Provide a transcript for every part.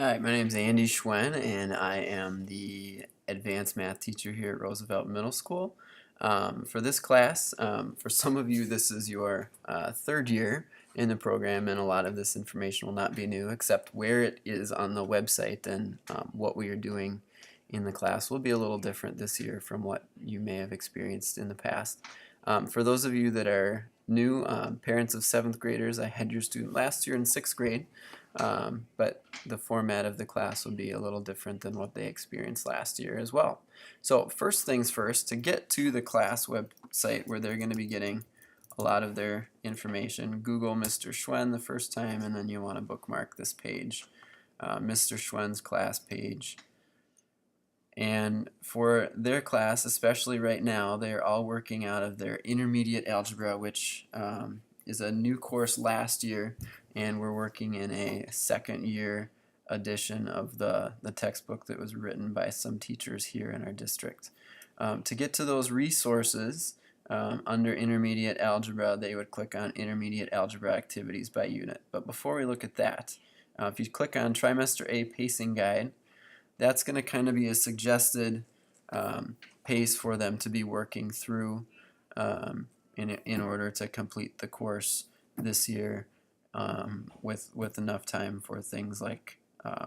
Hi, my name is Andy Schwen, and I am the advanced math teacher here at Roosevelt Middle School. For this class, for some of you, this is your third year in the program, and a lot of this information will not be new, except where it is on the website and what we are doing in the class will be a little different this year from what you may have experienced in the past. For those of you that are new, parents of 7th graders, I had your student last year in 6th grade. But the format of the class will be a little different than what they experienced last year as well. So first things first, to get to the class website where they're going to be getting a lot of their information, Google Mr. Schwen the first time, and then you want to bookmark this page, Mr. Schwen's class page. And for their class, especially right now, they're all working out of their intermediate algebra, which is a new course last year, and we're working in a second year edition of the textbook that was written by some teachers here in our district. To get to those resources under intermediate algebra, they would click on intermediate algebra activities by unit. But before we look at that, if you click on trimester A pacing guide, that's going to kind of be a suggested pace for them to be working through in order to complete the course this year with enough time for things like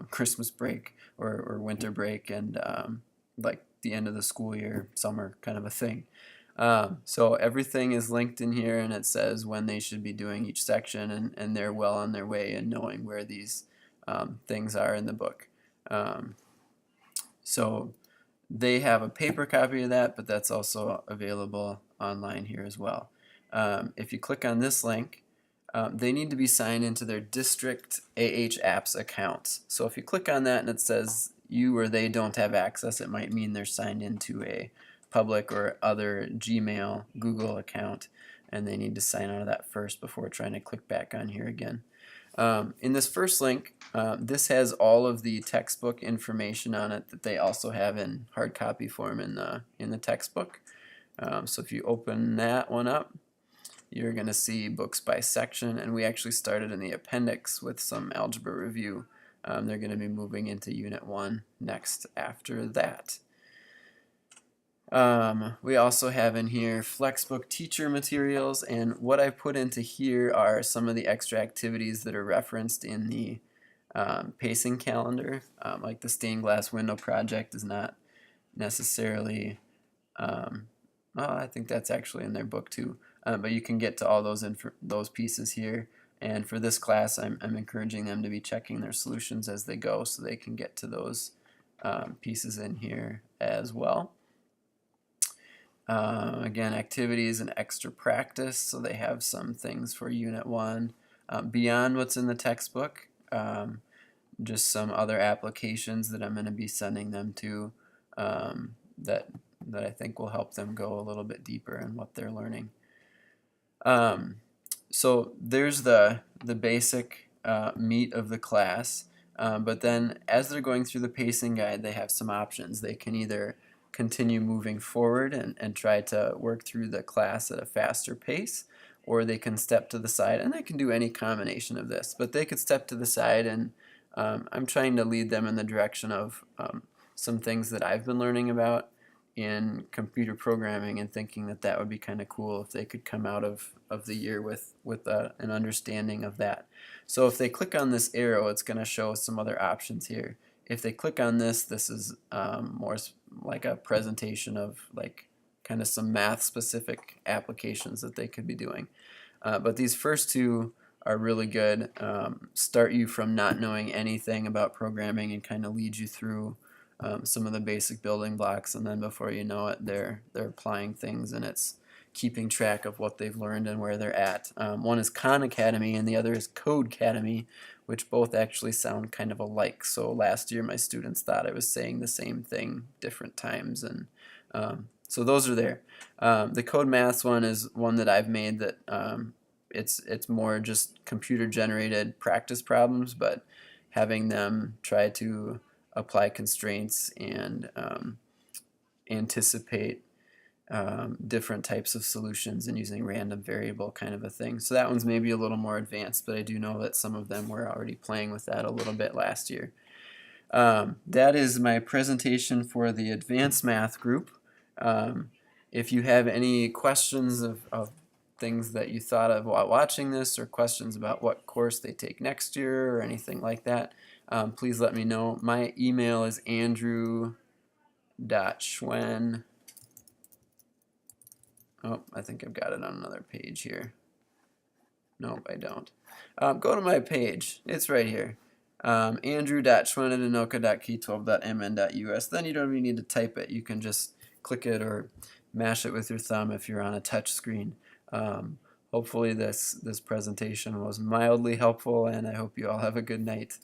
Christmas break or winter break and like the end of the school year, summer kind of a thing. So everything is linked in here, and it says when they should be doing each section, and they're well on their way in knowing where these things are in the book. So they have a paper copy of that, but that's also available online here as well. If you click on this link, they need to be signed into their district AHApps accounts. So if you click on that and it says you or they don't have access, it might mean they're signed into a public or other Gmail, Google account, and they need to sign out of that first before trying to click back on here again. In this first link, this has all of the textbook information on it that they also have in hard copy form in the textbook. So if you open that one up, you're going to see books by section, and we actually started in the appendix with some algebra review. They're going to be moving into Unit 1 next after that. We also have in here Flexbook teacher materials, and what I put into here are some of the extra activities that are referenced in the pacing calendar. Like the stained glass window project is not necessarily, I think that's actually in their book too, but you can get to all those pieces here. And for this class, I'm encouraging them to be checking their solutions as they go so they can get to those pieces in here as well. Again, activities and extra practice, so they have some things for Unit 1 beyond what's in the textbook, just some other applications that I'm going to be sending them to that I think will help them go a little bit deeper in what they're learning. So there's the basic meat of the class, but then as they're going through the pacing guide, they have some options. They can either continue moving forward and try to work through the class at a faster pace, or they can step to the side, and they can do any combination of this, but they could step to the side, and I'm trying to lead them in the direction of some things that I've been learning about in computer programming, and thinking that that would be kind of cool if they could come out of the year with an understanding of that. So if they click on this arrow, it's going to show some other options here. If they click on this is more like a presentation of like kind of some math specific applications that they could be doing. But these first two are really good. Start you from not knowing anything about programming and kind of lead you through some of the basic building blocks, and then before you know it, they're applying things, and it's keeping track of what they've learned and where they're at. One is Khan Academy and the other is Codecademy, which both actually sound kind of alike. So last year my students thought I was saying the same thing different times, and so those are there. The Code Maths one is one that I've made that it's more just computer generated practice problems, but having them try to apply constraints and anticipate different types of solutions and using random variable kind of a thing. So that one's maybe a little more advanced, but I do know that some of them were already playing with that a little bit last year. That is my presentation for the advanced math group. If you have any questions of things that you thought of while watching this, or questions about what course they take next year or anything like that, please let me know. My email is andrew.schwen. Oh, I think I've got it on another page here. Nope, I don't. Go to my page. It's right here. Andrew.schwen@anoka.key12.mn.us. Then you don't even need to type it. You can just click it or mash it with your thumb if you're on a touch screen. Hopefully this presentation was mildly helpful, and I hope you all have a good night.